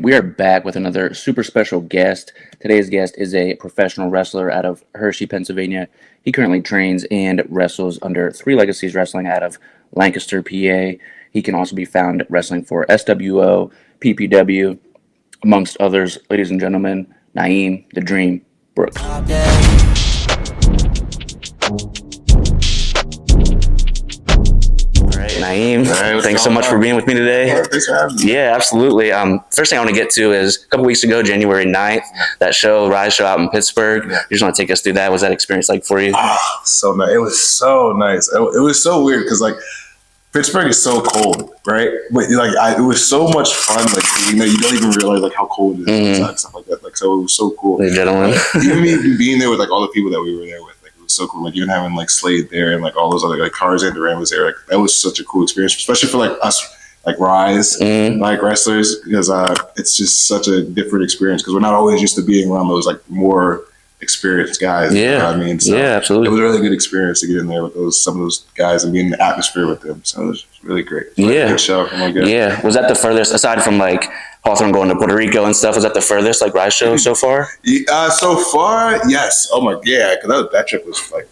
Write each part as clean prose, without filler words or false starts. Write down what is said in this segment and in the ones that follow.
We are back with another super special guest. Today's guest is a professional wrestler out of Hershey, Pennsylvania. He currently trains and wrestles under Three Legacies Wrestling out of Lancaster, PA. He can also be found wrestling for SWO, PPW, amongst others. Ladies and gentlemen, Nyiem "The Dream" Brooks. Nyiem, thanks so much for being with me today. Thanks for having me. Yeah, absolutely. First thing I want to get to is a couple weeks ago, January 9th, that show, Rise Show out in Pittsburgh. You just want to take us through that. What was that experience like for you? Oh, so nice. It was so nice. It was so weird because like Pittsburgh is so cold, right? But it was so much fun. Like you don't even realize like how cold it is and stuff like that. Like so, it was so cool. Ladies and gentlemen, even me being there with like all the people that we were there with. So cool, like even having like Slade there and like all those other like Tarzan Duran was there, like that was such a cool experience, especially for like us like Rise like wrestlers, because it's just such a different experience because we're not always used to being around those like more experienced guys. You know what I mean? So yeah, absolutely. It was a really good experience to get in there with some of those guys and be in the atmosphere with them. So it was really great. Good show. Yeah. Was that the furthest aside from like Hawthorne going to Puerto Rico and stuff? Was that the furthest like Rise Show so far? So far, yes. Oh my, yeah, because that trip was like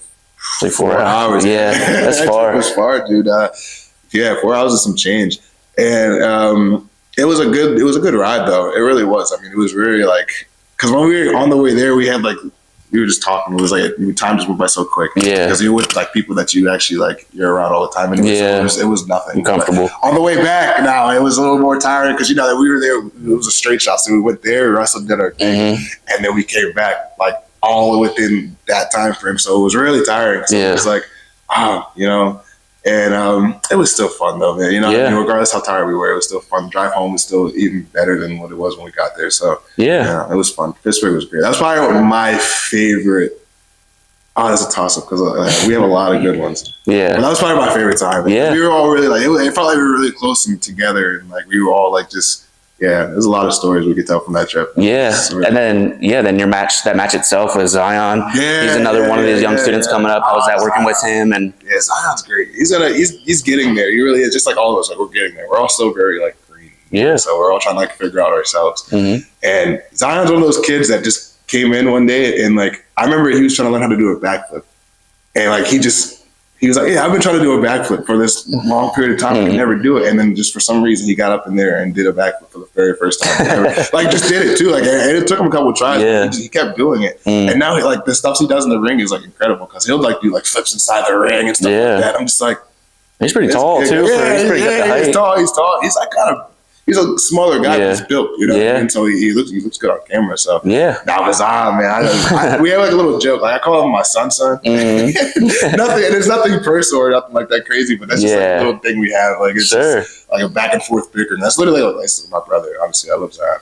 4 hours. Yeah, that's that far. Trip was far, dude. 4 hours and some change, and it was a good ride though. It really was. I mean, it was really like because when we were on the way there, we were just talking. It was like time just went by so quick. Yeah, because you're with like people that you actually like you're around all the time. Anyway, so it was nothing. Uncomfortable. But on the way back, now it was a little more tiring because that we were there. It was a straight shot, so we went there, wrestled, did our thing, and then we came back like all within that time frame. So it was really tiring. So it was like, and it was still fun though, man. I mean, regardless how tired we were, it was still fun. The drive home was still even better than what it was when we got there. So it was fun. Pittsburgh was great. That's probably my favorite. Oh, that's a toss up because we have a lot of good ones. Yeah, but that was probably my favorite time. Yeah, we were all really like it felt like we were really close and together, and like we were all like just. Yeah, there's a lot of stories we could tell from that trip. Yeah, and then your match, that match itself was Zion. Yeah, he's another one of these young students coming up. How was that working with him? And yeah, Zion's great. He's getting there. He really is. Just like all of us, like we're getting there. We're all still very like green. Yeah, so we're all trying to like figure out ourselves. And Zion's one of those kids that just came in one day and like I remember he was trying to learn how to do a backflip, and like he was like, yeah, I've been trying to do a backflip for this long period of time. I could never do it. And then just for some reason, he got up in there and did a backflip for the very first time ever. Like, just did it, too. Like, and it took him a couple of tries. Yeah. He kept doing it. And now, like, the stuff he does in the ring is, like, incredible because he'll, like, do, like, flips inside the ring and stuff like that. I'm just like... He's pretty tall, too. He's tall. He's, like, kind of... He's a smaller guy, but he's built, and so he looks good on camera. So that was man. We have like a little joke. Like I call him my son. Nothing, and it's nothing personal or nothing like that crazy. But that's just like a little thing we have. Like it's just like a back and forth bicker. And that's literally like this is my brother. Honestly, I love Zion.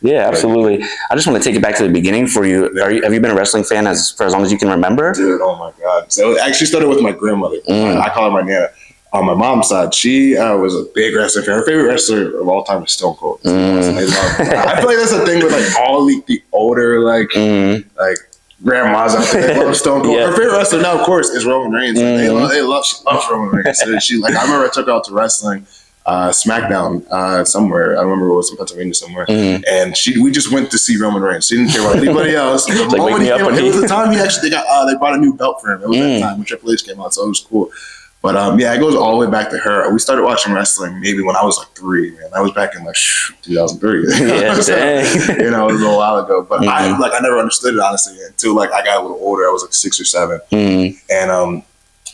Yeah, absolutely. I just want to take it back to the beginning for you. Have you been a wrestling fan for as long as you can remember? Dude, oh my god. So it actually started with my grandmother. I call her my nana. On my mom's side, she was a big wrestling fan. Her favorite wrestler of all time is Stone Cold. I feel like that's the thing with like all the older like grandmas out there. They love Stone Cold. Her favorite wrestler now, of course, is Roman Reigns. She loves Roman Reigns. So I remember I took her out to wrestling SmackDown somewhere. I remember it was in Pennsylvania somewhere, and we just went to see Roman Reigns. She didn't care about anybody else. It was the time they brought a new belt for him. It was that time when Triple H came out, so it was cool. But it goes all the way back to her. We started watching wrestling maybe when I was like 3, man. That was back in like 2003. So, it was a little while ago. But I never understood it honestly until like I got a little older. I was like 6 or 7. And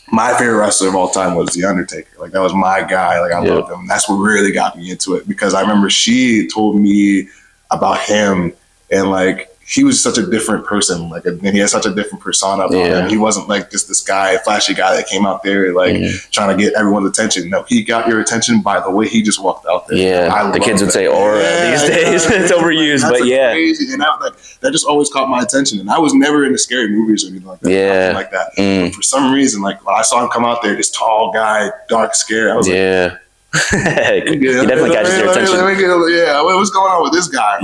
my favorite wrestler of all time was The Undertaker. Like that was my guy. Like I loved him. That's what really got me into it because I remember she told me about him and like he was such a different person, and he had such a different persona about him. He wasn't like just this guy, flashy guy that came out there like trying to get everyone's attention. No, he got your attention by the way he just walked out there. Yeah, the kids would say aura these days. It's overused, but crazy. And that just always caught my attention. And I was never into scary movies or anything like that. Nothing like that. But for some reason, like when I saw him come out there, this tall guy, dark, scary, I was like, he definitely got your attention. What's going on with this guy?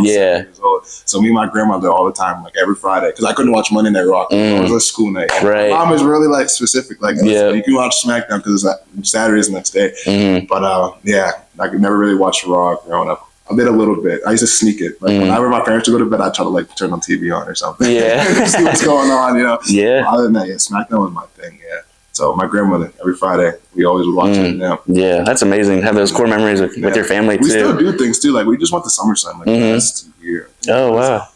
So me and my grandmother all the time, like every Friday, because I couldn't watch Monday Night Raw. It was a school night. Right. My mom is really like specific. Like you can watch SmackDown because it's Saturdays the next day. But I could never really watch Raw growing up. I did a little bit. I used to sneak it. Like whenever my parents would go to bed, I'd try to like turn on TV on or something. Yeah. See what's going on, you know? Yeah. Other than that, yeah, SmackDown was my thing, yeah. So my grandmother, every Friday, we always would watch it. Yeah. Yeah, that's amazing. Have those core memories with your family too. We still do things too. Like we just went to SummerSlam like last year. Oh wow.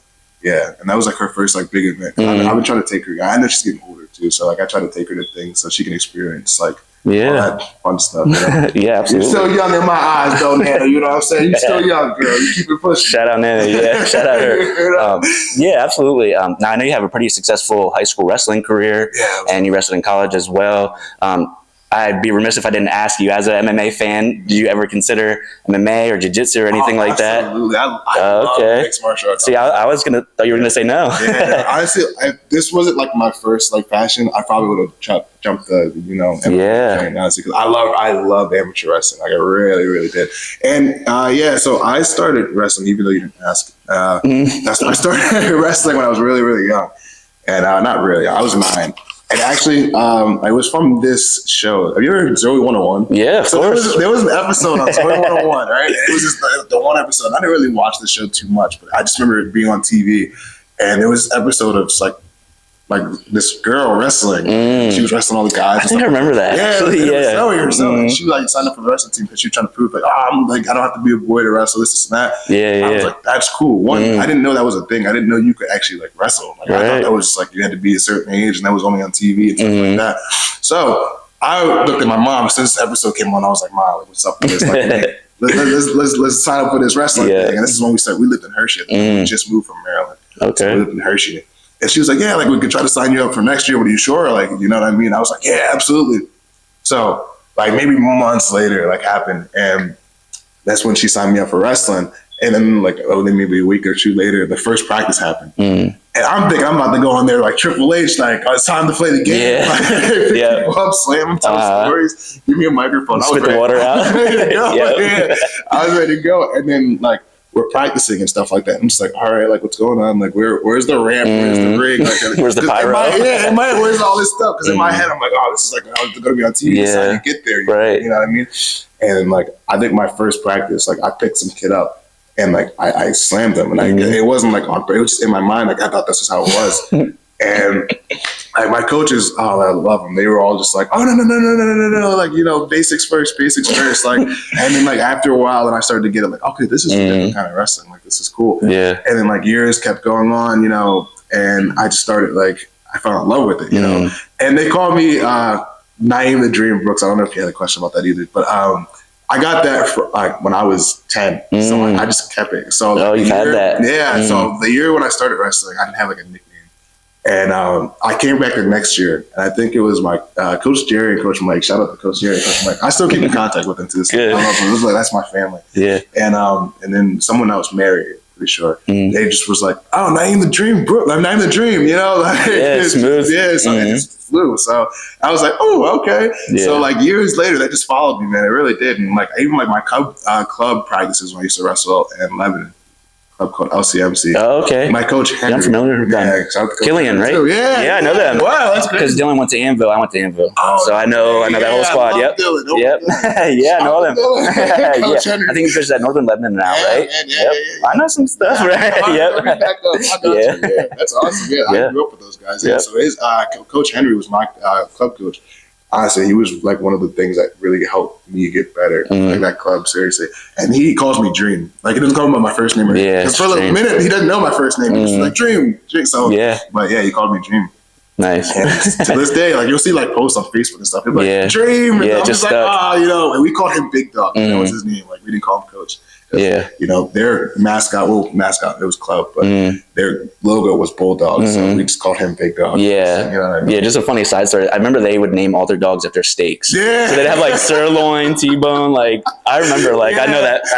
Yeah, and that was like her first like big event. I've been trying to take her. I know she's getting older too, so like I try to take her to things so she can experience like all that fun stuff. You know? Yeah, absolutely. You're still young in my eyes, though, Nana. You know what I'm saying? You're still young, girl. You keep it pushing. Shout out Nana. Yeah, shout out her. Yeah, absolutely. Now I know you have a pretty successful high school wrestling career, and you wrestled in college as well. I'd be remiss if I didn't ask you, as an MMA fan, do you ever consider MMA or jiu-jitsu or anything like that? Absolutely. I love mixed martial arts. See, I was thought you were gonna say no. Yeah, honestly, if this wasn't like my first like passion, I probably would have jumped the MMA thing, honestly, because I love amateur wrestling. Like I really, really did. And so I started wrestling, even though you didn't ask. I started wrestling when I was really, really young, and not really. I was 9. And actually, I was from this show. Have you ever heard of Zoe 101? Yeah, of course. There was an episode on Zoe 101, right? It was just the one episode. I didn't really watch the show too much, but I just remember it being on TV. And there was an episode of like this girl wrestling. She was wrestling all the guys. I think I remember that. Yeah, actually, Zoe. She like signed up for the wrestling team because she was trying to prove like, I'm like, I don't have to be a boy to wrestle this and that. Yeah, I was like, that's cool. One, I didn't know that was a thing. I didn't know you could actually like wrestle. Like I thought that was just like you had to be a certain age and that was only on TV and stuff like that. So I looked at my mom since this episode came on. I was like, Mom, like, what's up with this? Like, let's sign up for this wrestling thing. And this is when we started. We lived in Hershey. We just moved from Maryland. Okay. So we lived in Hershey. And she was like, yeah, like we could try to sign you up for next year. What are you sure? Like, you know what I mean? I was like, yeah, absolutely. So like maybe months later, like happened. And that's when she signed me up for wrestling. And then like, then maybe a week or two later, the first practice happened. And I'm thinking I'm about to go on there like Triple H, like it's time to play the game. Pick people up, slam them, tell stories, give me a microphone. Spit the water out. I was ready to go. And then like, we're practicing and stuff like that. I'm just like, all right, like what's going on? Like, where's the ramp? Where's the ring? Like, where's the pyro? Where's all this stuff? Because in my head, I'm like, oh, this is like going to be on TV. That's how you get there. You know what I mean? And like, I think my first practice, like I picked some kid up and like I slammed him, and it wasn't like it was just in my mind. Like I thought this is how it was. And like my coaches, I love them. They were all just like, oh no, like basics first. Like, and then like after a while, then I started to get it like, okay, this is a different kind of wrestling. Like this is cool. Yeah. And then like years kept going on, and I just started like I fell in love with it, And they called me Nyiem the Dream Brooks. I don't know if you had a question about that either, but I got that for, like when I was 10, so I just kept it. So you've had that, yeah. So the year when I started wrestling, I didn't have like a nickname. And I came back the next year, and I think it was my Coach Jerry and Coach Mike. Shout out to Coach Jerry and Coach Mike. I still keep in contact with them to this day. That's my family. Yeah. And then someone else married, pretty sure. They just was like, oh, Nyiem the Dream, bro. I'm Nyiem the Dream, Like, smooth. Yeah, so it just flew. So I was like, oh, okay. Yeah. So like years later, they just followed me, man. It really did. And like even like my club practices when I used to wrestle in Lebanon. Called LCMC. Oh, okay. My coach Henry. Yeah, I'm familiar with them. Killian, right? Yeah, I know them. Wow, that's great. Because Dylan went to Anvil. I went to Anvil. Oh, so I know that whole squad. Yep. Yep. Yeah, I know them. Yeah. I think he coaches at Northern Lebanon now, right? Yeah. I know some stuff, right? Yep. Yeah, that's awesome. Yeah, I grew up with those guys. Yeah. So his Coach Henry was my club coach. Honestly, he was like one of the things that really helped me get better. Like that club, seriously. And he calls me Dream. Like he doesn't call me by my first name. Because for a minute, he doesn't know my first name. He's like Dream. So but yeah, he called me Dream. Nice. And to this day, like you'll see like posts on Facebook and stuff. He'll be like Dream. And I'm just like, and we called him Big Dog. That was his name. Like we didn't call him Coach. Yeah. Their mascot, it was club, but their logo was Bulldog, so we just called him Big Dog. Yeah. You know what I mean? Yeah, just a funny side story. I remember they would name all their dogs after steaks. Yeah. So they'd have like sirloin, T-bone, like I remember like I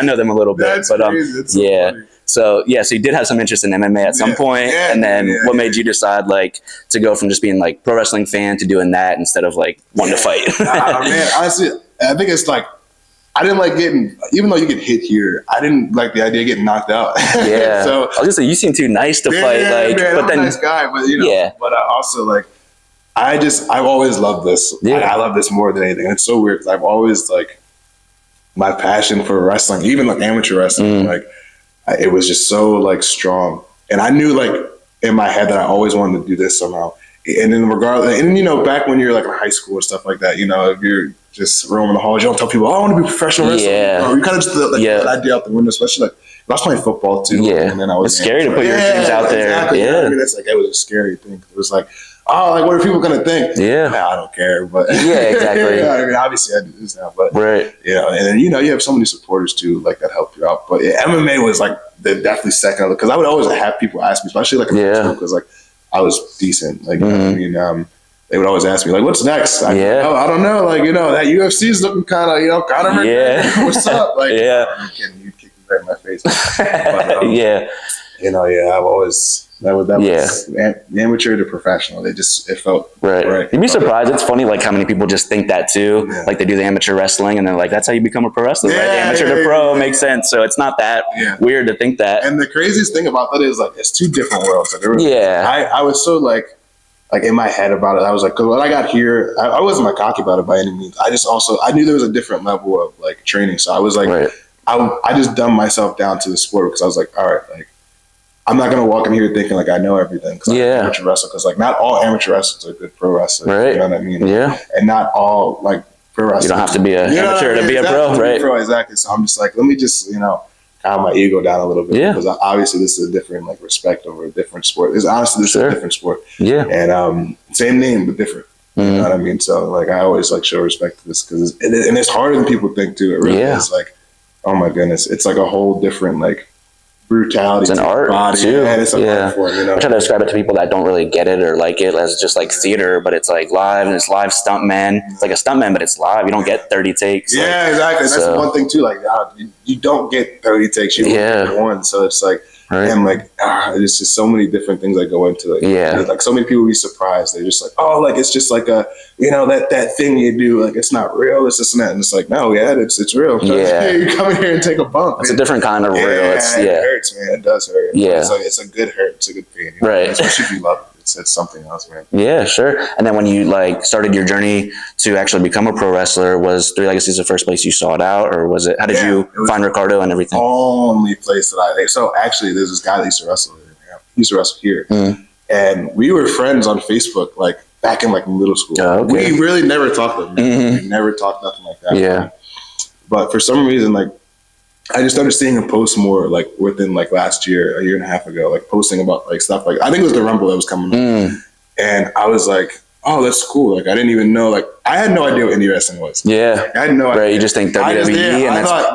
know them a little bit. That's but crazy. So funny. So you did have some interest in MMA at some point, and then what made you decide like to go from just being like pro wrestling fan to doing that instead of like wanting to fight? Man, honestly, I think it's like I didn't like getting, even though you get hit here, I didn't like the idea of getting knocked out. Yeah. So I was gonna say you seem too nice to fight, like, man, but then I'm a nice guy, but but I also like, I've always loved this. Yeah. I love this more than anything. It's so weird because I've always like, my passion for wrestling, even like amateur wrestling, like it was just so like strong. And I knew like in my head that I always wanted to do this somehow. And then regardless, and you know, back when you're like in high school and stuff like that, you know, if you're just roaming the halls, you don't tell people, oh, I want to be a professional wrestler. You kind of just like that idea out the window, especially like I was playing football too. Yeah. And then I was it's scary to put your dreams out there. Exactly. Yeah. I mean, it's like, it was a scary thing. It was like, oh, like what are people going to think? Yeah. Nah, I don't care. But yeah, exactly. I mean, obviously I do this now, but right. You know, and then, you know, you have so many supporters too, like that help you out. But yeah, MMA was like definitely second, because I would always have people ask me, especially like in high school, because like I was decent. Like, I mean, they would always ask me, like, what's next? I don't know. Like, you know, that UFC is looking kind of, you know, kind of what's up? Like, you kick me right in my face. But, you know, I've always, that was amateur to professional. It felt right. You'd be surprised. It's funny, like, how many people just think that too. Yeah. Like, they do the amateur wrestling and they're like, that's how you become a pro wrestler, right? The amateur to pro makes sense. So it's not that weird to think that. And the craziest thing about that is, like, it's two different worlds. Like, I was so, like in my head about it, I was like, because when I got here, I wasn't like cocky about it by any means. I knew there was a different level of like training. So I was like, I just dumbed myself down to the sport, because I was like, all right, like I'm not gonna walk in here thinking like I know everything. Cause I'm an amateur wrestler, because like not all amateur wrestlers are good pro wrestlers. Right. You know what I mean? Yeah. And not all like pro wrestlers. You don't have to be an amateur to be a pro, right? Exactly. So I'm just like, let me just, you know, calm my ego down a little bit, because obviously this is a different like respect over a different sport. This is a different sport. Yeah. And same name but different. You know what I mean? So like I always like show respect to this, because and it's harder than people think too. It really is. Like, oh my goodness, it's like a whole different like brutality. It's an art body. Too. And it's an art form, you know? I try to describe it to people that don't really get it or like it as just like theater, but it's like live, and it's live stuntman. It's like a stuntman, but it's live. You don't get 30 takes. Yeah, exactly. That's one thing too. Like you don't get 30 takes. You only get one. So it's like, and like, there's just so many different things that go into it. Like so many people be surprised. They're just like, oh, like it's just like a, you know, that thing you do, like it's not real. It's this and that. And it's like, no, it's real. You come in here and take a bump. It's a different kind of real. It hurts, man. It does hurt. Yeah. It's a good hurt. It's a good pain. You know? Right. Especially if you love it. It's something else, man. Yeah, sure. And then when you like started your journey to actually become a pro wrestler, was Three Legacies the first place you sought out, or was it? How did you find Ricardo and everything? Only place that so actually there's this guy that used to wrestle. He used to wrestle here, and we were friends on Facebook, like back in like middle school. We really never talked. We never talked nothing like that. Yeah. But for some reason, like I just started seeing him post more, like within like last year, a year and a half ago, like posting about like stuff like, I think it was the Rumble that was coming up. And I was like, oh, that's cool. Like I didn't even know, like I had no idea what indie wrestling was. Yeah. I had no idea. Right, you just think WWE. I thought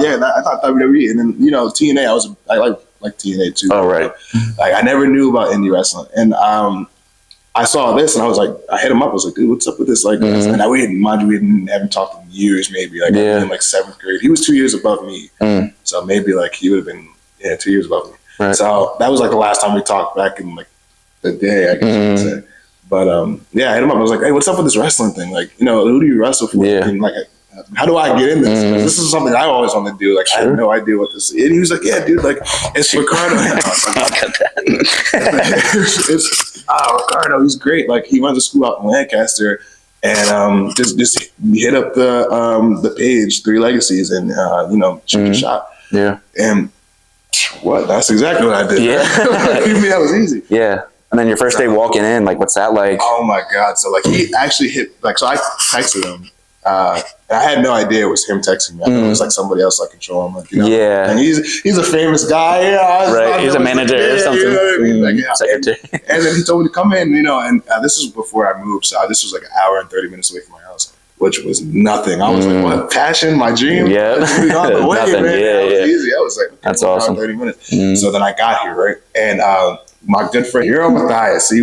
WWE. And then, you know, TNA, I like TNA too. Oh, right. Like I never knew about indie wrestling. And I saw this and I was like, I hit him up. I was like, dude, what's up with this? Like, and we haven't talked in years, maybe like in like 7th grade. He was 2 years above me. So maybe like he would have been, 2 years above me. Right. So that was like the last time we talked, back in like the day, I guess you could say. But I hit him up. I was like, hey, what's up with this wrestling thing? Like, you know, who do you wrestle for? And like, how do I get in this? This is something I always wanted to do. Like, I had no idea what this is. And he was like, yeah, dude, like, it's Ricardo. Ricardo, he's great. Like, he runs a school out in Lancaster. And just hit up the page, Three Legacies, and, you know, shoot a shot. Yeah. And that's exactly what I did. Yeah. That was easy. Yeah. And then your first day walking in, like, what's that like? Oh my God. So like he actually hit, like, so I texted him. And I had no idea it was him texting me. I thought it was like somebody else like controlling him. Like, you know? Yeah. And he's a famous guy. Right. He's a manager or something. You know what I mean? Like, Secretary. And then he told me to come in, you know, and this was before I moved. So this was like an hour and 30 minutes away from my house, which was nothing. I was like, what? Passion, my dream? Yeah. On the way, nothing. Man. That was easy. I was like, that's awesome. 30 minutes. So then I got here, right? And my good friend, Hero Matthias, he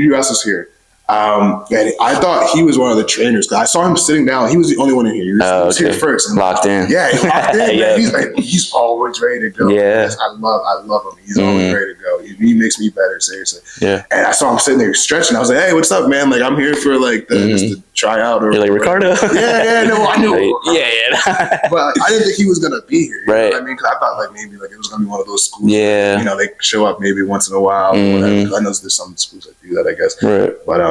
wrestles here. And I thought he was one of the trainers, because I saw him sitting down. He was the only one in here. He was here first. And locked in. Yeah, he locked in. Man. He's always ready to go. Yeah. I love him. He's always ready to go. He makes me better, seriously. Yeah. And I saw him sitting there stretching. I was like, hey, what's up, man? Like, I'm here for like just to try out. Or, you're like, Ricardo? No, I knew. Yeah. But I didn't think he was gonna be here. Right. You know what I mean? Because I thought like maybe like it was gonna be one of those schools. Yeah. You know, they show up maybe once in a while. Or whatever. I know there's some schools that do that, I guess. Right. But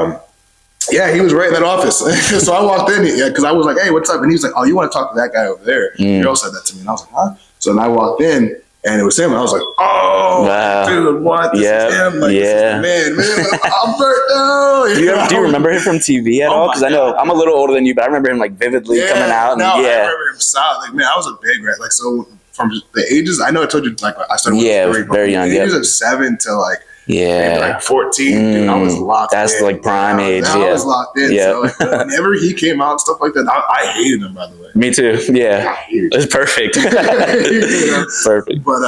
Yeah, he was right in that office. So I walked in, because I was like, "Hey, what's up?" And he was like, "Oh, you want to talk to that guy over there?" Girl said that to me, and I was like, "Huh?" So then I walked in, and it was him. And I was like, "Oh, Wow. dude, what? This is him? Like, this is the man, like, Alberto." Do you remember him from TV at all? Because I know I'm a little older than you, but I remember him like vividly coming out. And, I remember him solid. Like, man, I was a big rat. Like, so from the ages, I know I told you, like, I started with very young. The ages of 7 to like. Yeah, like 14. Dude, I was locked in. That's like prime age. I was locked in. So like, whenever he came out and stuff like that, I hated him, by the way. Me too. Yeah, it's perfect. Perfect. But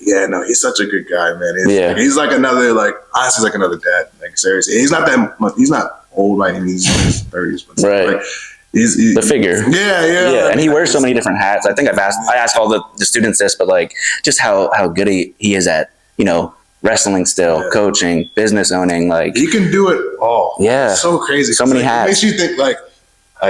yeah, no, he's such a good guy, man. He's like another, like, honestly, like another dad. Like, seriously, he's not that much. He's not old by any means. He's in his 30s, but like, he's the figure. Yeah. And he wears so many different hats. I think I asked all the students this, but like just how good he is at, wrestling still, coaching, business owning, like he can do it all. Yeah. It's so crazy. So many hats. It makes you think like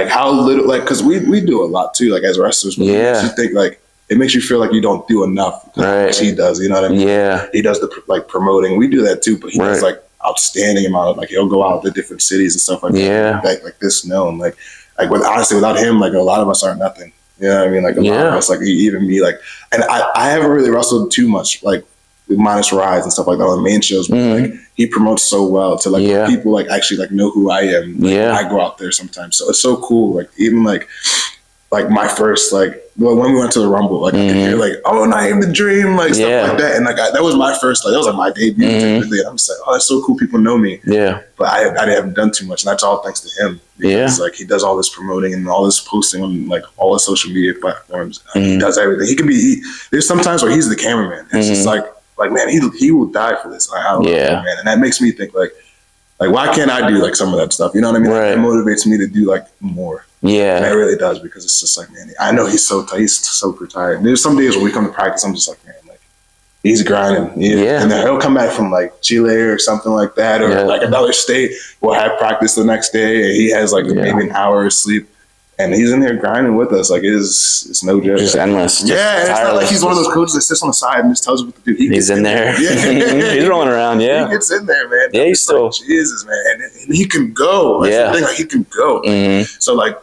how little, like, because we do a lot too, like as wrestlers. But it makes you think like, it makes you feel like you don't do enough. Right. He does, you know what I mean? Yeah. He does the like promoting. We do that too, but he does like outstanding amount of, like, he'll go out to different cities and stuff like that. Like this known. Like honestly, without him, like a lot of us are nothing. You know what I mean? Like a lot of us, like even me, like, and I haven't really wrestled too much, like minus Rise and stuff like that on the main shows, but like he promotes so well to like people like actually like know who I am. Like, I go out there sometimes, so it's so cool. Like even like my first when we went to the Rumble, like I could hear like, "Oh, Nyiem the Dream," like stuff like that, and like that was my first, like that was like my debut. And I'm just like, "Oh, that's so cool, people know me." Yeah, but I haven't done too much, and that's all thanks to him. Because like he does all this promoting and all this posting on like all the social media platforms. He does everything. He can be. There's sometimes where he's the cameraman. It's just like man, he will die for this. I love that, man, and that makes me think like why can't I do like some of that stuff? You know what I mean? Right. Like, it motivates me to do like more. Yeah, and it really does, because it's just like, man, I know he's so retired. There's some days when we come to practice, I'm just like, man, like he's grinding. And then he'll come back from like Chile or something like that, or like another state. We'll have practice the next day, and he has like maybe an hour of sleep. And he's in there grinding with us. Like it's no joke. Just endless. It's not like he's one of those coaches that sits on the side and just tells you what to do. He's in there. He's rolling around. Yeah, he gets in there, man. Yeah, he's still Jesus, man, and he can go. That's the thing, like he can go. So like,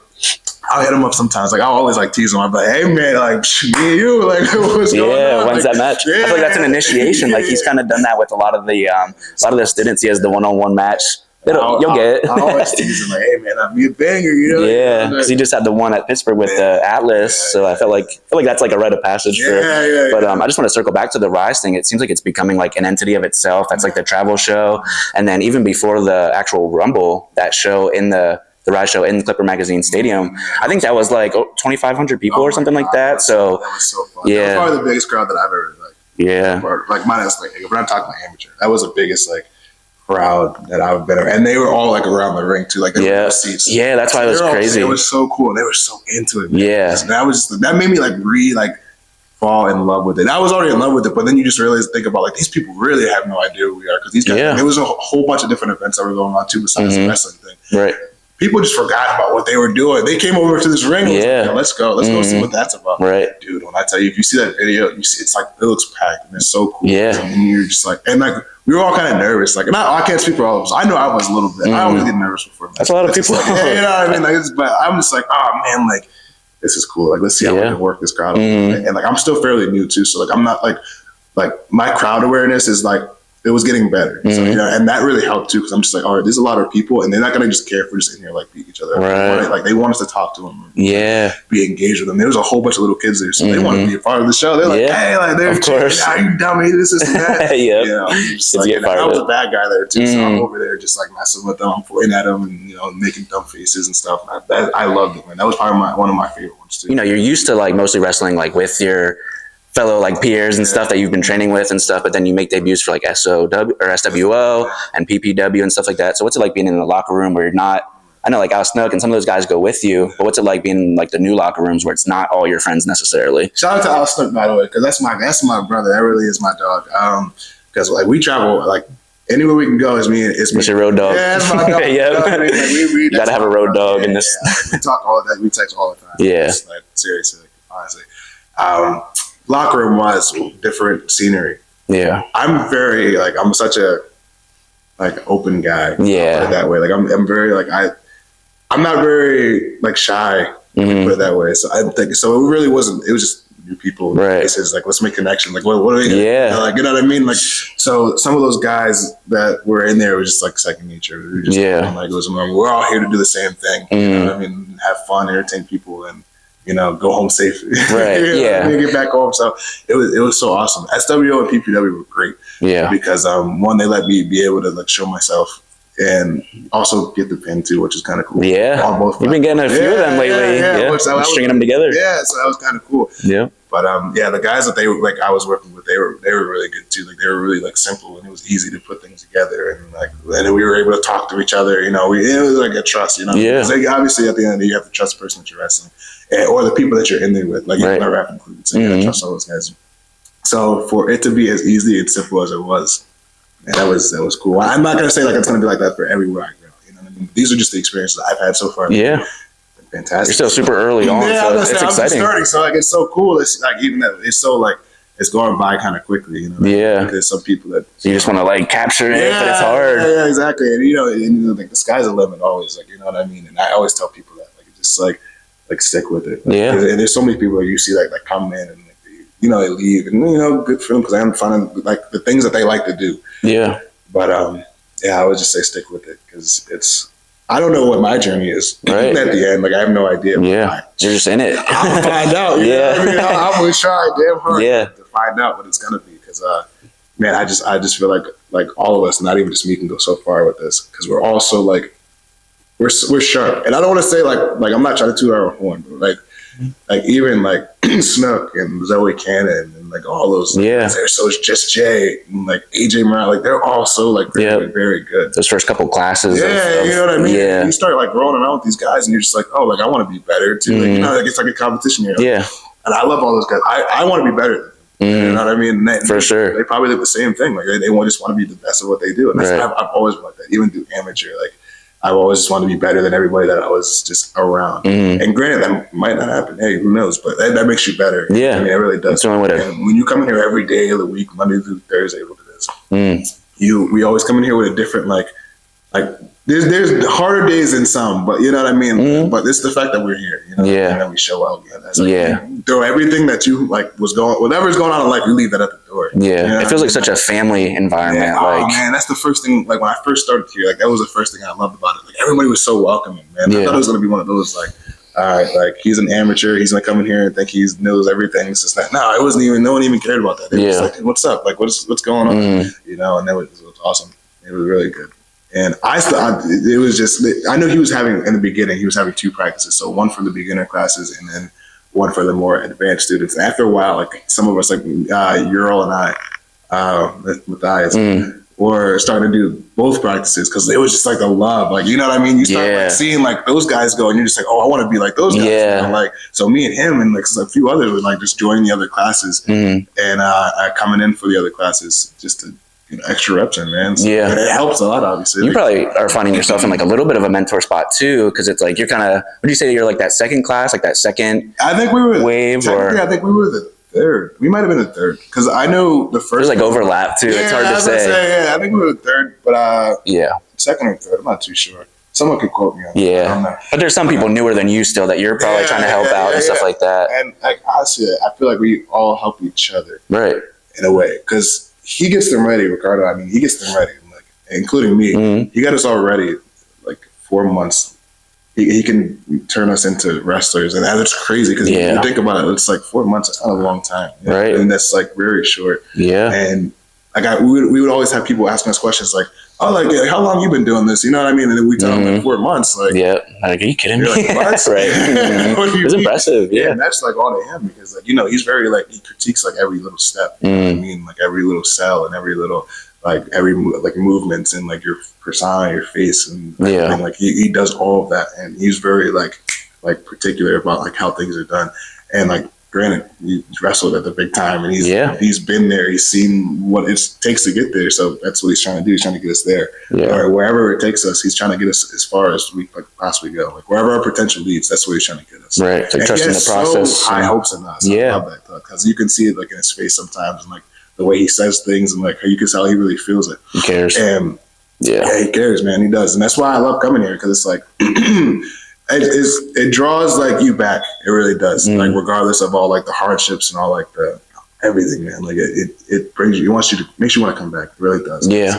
I'll hit him up sometimes. Like I'll always like tease him. I'm like, "Hey man, like me and you, like what's going on?" When's like, that match? I feel like that's an initiation. Like he's kind of done that with a lot of the students. He has the one-on-one match. You'll get it. I always tease him like, "Hey man, I'm a banger," you know? Yeah, because he just had the one at Pittsburgh with the Atlas, so I feel like that's like a rite of passage for. But I just want to circle back to the Rise thing. It seems like it's becoming like an entity of itself. That's like the travel show, and then even before the actual Rumble, that show in the Rise show in the Clipper Magazine Stadium, I think that was like 2,500 people or something like that. So that was so fun. That was probably the biggest crowd that I've ever like minus like if we're not talking like amateur, that was the biggest like crowd that I've been around. And they were all like around the ring too, like they were seats. Yeah, that's why it was crazy. It was so cool. They were so into it. Man. Yeah, that made me like fall in love with it. I was already in love with it, but then you just think about like these people really have no idea who we are, because these guys. There was a whole bunch of different events that were going on too besides the wrestling thing. Right. People just forgot about what they were doing. They came over to this ring. And let's go see what that's about. Right, dude. When I tell you, if you see that video, you see it's like it looks packed and it's so cool. Yeah, and you're just like, and like we were all kind of nervous. Like, and I can't speak for all of us. I know I was a little bit. I always get nervous before. That's a lot of people. Like, you know what I mean? Like, but I'm just like, oh man, like this is cool. Like, let's see how we can work this crowd. And like, I'm still fairly new too, so like, I'm not like my crowd awareness is like. It was getting better. So, and that really helped too, because I'm just like, all right, there's a lot of people, and they're not gonna just care if we're just in here like beat each other. Right. Like they want us to talk to them. Be engaged with them. There was a whole bunch of little kids there, so they want to be a part of the show. They're like, hey, like they're are you dummy? This is that. You know, just like, I was a bad guy there too, so I'm over there just like messing with them. I'm pointing at them and making dumb faces and stuff. I loved it, man. That was probably one of my favorite ones too. You're used to like mostly wrestling like with your fellow like peers and stuff that you've been training with and stuff, but then you make debuts for like SOW or SWO and PPW and stuff like that. So what's it like being in the locker room where you're not, I know like Al Snook and some of those guys go with you, but what's it like being in like the new locker rooms where it's not all your friends necessarily? Shout out to Al Snook, by the way, because that's my brother. That really is my dog. Because like we travel like anywhere we can go is me. It's your road dog. Yeah, it's my dog. You gotta have a road dog in this. We talk all the time. We text all the time. Yeah. Like, seriously, honestly. Locker room wise, different scenery. Yeah. I'm such a like open guy. Yeah. Put it that way. Like I'm very like I'm not very like shy. Put it that way. So I think so. It really wasn't. It was just new people. Right. Faces. Like let's make connection. Like what are we? Yeah. You know, like you know what I mean. Like so some of those guys that were in there was just like second nature. We were just like it was normal. We're all here to do the same thing. You know what I mean? Have fun, entertain people, and go home safe. Right. Yeah. Get back home. So it was so awesome. SWO and PPW were great. Yeah. Because one, they let me be able to like show myself and also get the pin too, which is kind of cool. Yeah. On both You've been getting a few of them lately. Yeah. Stringing them together. Yeah. So that was kind of cool. Yeah. But the guys that they were like I was working with, they were really good too. Like they were really like simple, and it was easy to put things together, and then we were able to talk to each other. It was like a trust. Yeah. Because obviously at the end of the day, you have to trust the person that you're wrestling, or the people that you're in there with. Like my rap included, so you gotta trust all those guys. So for it to be as easy and simple as it was, man, that was cool. I'm not gonna say like it's gonna be like that for everywhere I go. You know what I mean? These are just the experiences I've had so far. Yeah. Fantastic. You're still super early on, so it's exciting. I'm just starting, so like it's so cool. It's like even that it's so like it's going by kind of quickly, Yeah. Because there's some people that so you just want to like capture it, but it's hard. Yeah, exactly. And like the sky's the limit always. Like you know what I mean. And I always tell people that just like stick with it. Like, and there's so many people that you see like come in and they leave, and good for them because I'm finding like the things that they like to do. Yeah. But I would just say stick with it because it's. I don't know what my journey is right. at the end. Like I have no idea. Yeah, you're just in it. I'll find out. Yeah, I'm gonna try damn hard. To find out what it's gonna be because, man, I just feel like all of us, not even just me, can go so far with this because we're all so like we're sharp. And I don't want to say like I'm not trying to toot our horn, but like even like Snook and Zoe Cannon and like all those they're so just Jay and like AJ Morale, like they're all so like very, very good. Those first couple classes. Yeah, you know what I mean? Yeah. You start like rolling around with these guys and you're just like, oh, like I want to be better too. Like, it's like a competition here. Yeah. And I love all those guys. I want to be better than them. You know what I mean? For sure. They probably do the same thing. Like they just want to be the best of what they do. And that's, I've always wanted that. Even through amateur, like I've always just wanted to be better than everybody that I was just around. And granted, that might not happen. Hey, who knows? But that makes you better. Yeah. I mean, it really does. And when you come in here every day of the week, Monday through Thursday, look at this. We always come in here with a different like there's harder days than some, but you know what I mean? But it's the fact that we're here, and then we show out again. That's like, throw everything that you like whatever's going on in life, you leave that at the door. Yeah. It feels like such a family environment. Yeah. Oh man, that's the first thing, like when I first started here, like that was the first thing I loved about it. Like everybody was so welcoming, man. I thought it was gonna be one of those like, all right, like he's an amateur, he's gonna come in here and think he knows everything. It's just like, no, it wasn't even, no one even cared about that. It was like, hey, what's up? Like what's going on? And that was awesome. It was really good. And it was just, I knew he was having, in the beginning, he was having two practices. So one for the beginner classes and then one for the more advanced students. And after a while, like some of us, like Ural and I, Matthias, were starting to do both practices because it was just like the love. Like, you know what I mean? You start like seeing like those guys go and you're just like, oh, I want to be like those guys. Yeah. Like, so me and him and like a few others would like just join the other classes and coming in for the other classes just to, extra reps in, man. So, and it helps a lot, obviously. You probably are finding yourself in like a little bit of a mentor spot too, because it's like you're kind of. Would you say you're like that second class, like that second? I think we were wave, or I think we were the third. We might have been the third because I know the first. There's like overlap too. It's hard to say. I think we were the third, but second or third. I'm not too sure. Someone could quote me on that. I don't know. But there's some people newer than you still that you're probably trying to help out and stuff like that. And like honestly, I feel like we all help each other, right? In a way, because he gets them ready, Ricardo. I mean, he gets them ready, like including me. He got us all ready, like 4 months. He can turn us into wrestlers, and that's crazy because you think about it. It's like 4 months. It's not a long time, right? And that's like very short. Yeah. And like we would always have people asking us questions like, "Oh, like how long you been doing this?" You know what I mean? And then we tell them like 4 months. Like, like, are you kidding me? Like, what? Right? It's impressive. Yeah, and that's like all to him because like he's very like he critiques like every little step. You know what I mean? Like every little cell and every little every movements and like your persona, your face, and everything. Like he does all of that, and he's very like particular about like how things are done, and like. Granted, he's wrestled at the big time, and he's been there. He's seen what it takes to get there. So that's what he's trying to do. He's trying to get us there, or wherever it takes us. He's trying to get us as far as we possibly go. Like wherever our potential leads, that's what he's trying to get us. Right, like trusting the process. So high hopes in us. I love that because you can see it like in his face sometimes, and like the way he says things, and like you can tell he really feels it. He cares. And Yeah, he cares, man. He does, and that's why I love coming here because it's like it draws like you back. It really does. Like regardless of all like the hardships and all like the everything, man. Like it brings you. It wants you to makes you want to come back. It really does. Yeah.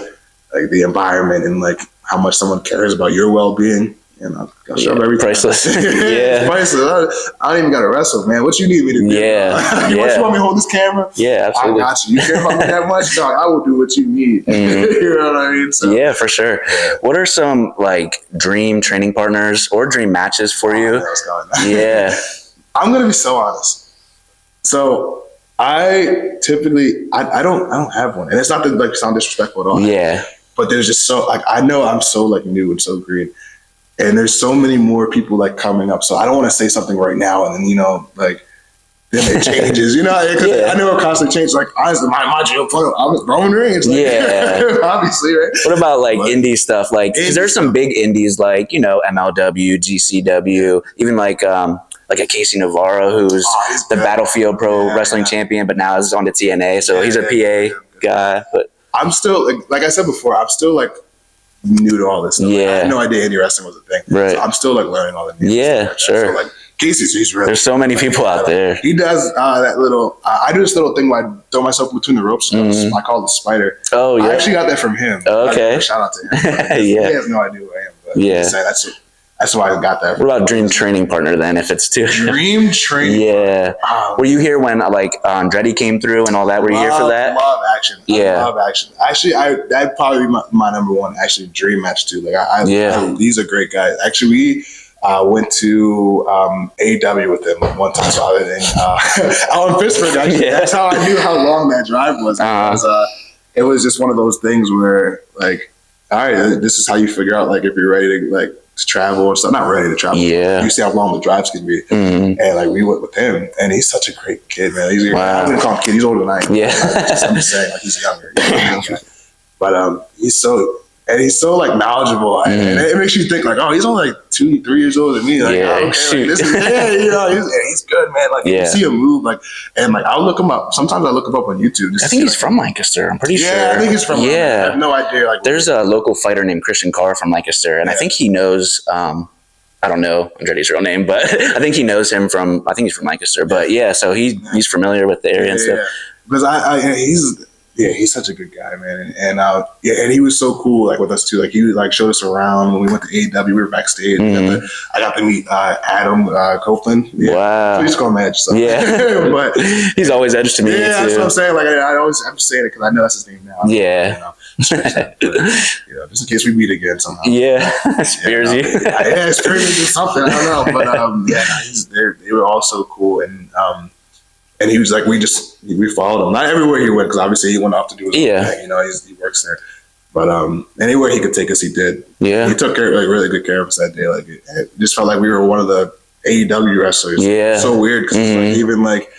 Like the environment and like how much someone cares about your well being. You know, I'll show up every time. Priceless. Yeah, priceless. I don't even got to wrestle, man. What you need me to do? Yeah. You want me to hold this camera? Yeah, absolutely. I got you. You care about me that much, dog? I will do what you need. You know what I mean? So, yeah, for sure. What are some like dream training partners or dream matches for you? Yeah, I'm gonna be so honest. So I typically I don't have one, and it's not to like sound disrespectful at all. Yeah, but there's just so like I know I'm so like new and so green. And there's so many more people like coming up. So I don't want to say something right now and then, you know, like then it changes, you know, because I know it constantly changes. Like honestly, my dream plan, I was Roman Reigns. Like, obviously, right? What about like indie stuff? Like there's some big indies like, you know, MLW, GCW, even like a Casey Navarro, who's the Battlefield Pro Wrestling champion, but now is on the TNA. So he's a PA guy. But I'm still, like I said before, I'm still like new to all this stuff. Yeah. Like, I had no idea indie wrestling was a thing. Right. So I'm still like learning all the names. Yeah, sure. So like Casey's, he's really. There's so many people out there. He does that little. I do this little thing where I throw myself between the ropes. I call it the spider. Oh yeah. I actually got that from him. Okay. Shout out to him. He has no idea who I am. But that's why I got that. What about dream training partner then? If it's too dream training. Yeah. Were you here when like Andretti came through and all that? Were you here for that? Love action. I love action. Actually, that'd probably be my number one actually dream match too. Like he's a great guy. Actually, we went to AEW with him one time. So I was out in Pittsburgh. Actually, that's how I knew how long that drive was. It was just one of those things where like, all right, this is how you figure out like if you're ready to like travel or something. Not ready to travel. Yeah. You see how long the drives can be. And like we went with him and he's such a great kid, man. He's I wouldn't call him kid, he's older than I am. Yeah. I'm just saying like he's younger. But he's so like knowledgeable and it makes you think like, oh, he's only like 2-3 years older than me. Like, okay, like, this is you know, he's good, man. Like you see him move, like and like I'll look him up. Sometimes I look him up on YouTube. I think he's from Lancaster. I'm pretty sure. Yeah, I think he's from Lancaster. I have no idea. Like there's a local fighter named Christian Carr from Lancaster, and I think he knows I don't know Andretti's real name, but I think he knows him from I think he's from Lancaster. But so he's familiar with the area and stuff. Because he's such a good guy, man, and he was so cool, like with us too. Like he like showed us around when we went to AEW. We were backstage. I got to meet Adam Copeland. Yeah. Wow, so he's called Madge. So. Yeah, but he's always edged to me. Yeah, that's what I'm saying. Like I'm just saying it because I know that's his name now. Yeah. Just in case we meet again somehow. Yeah, Spears you. Spears is something. I don't know, but they were all so cool and he was like, we followed him. Not everywhere he went, because obviously he went off to do his own thing. You know, he works there. But anywhere he could take us, he did. Yeah. He took really good care of us that day. Like it just felt like we were one of the AEW wrestlers. Yeah. So weird because even like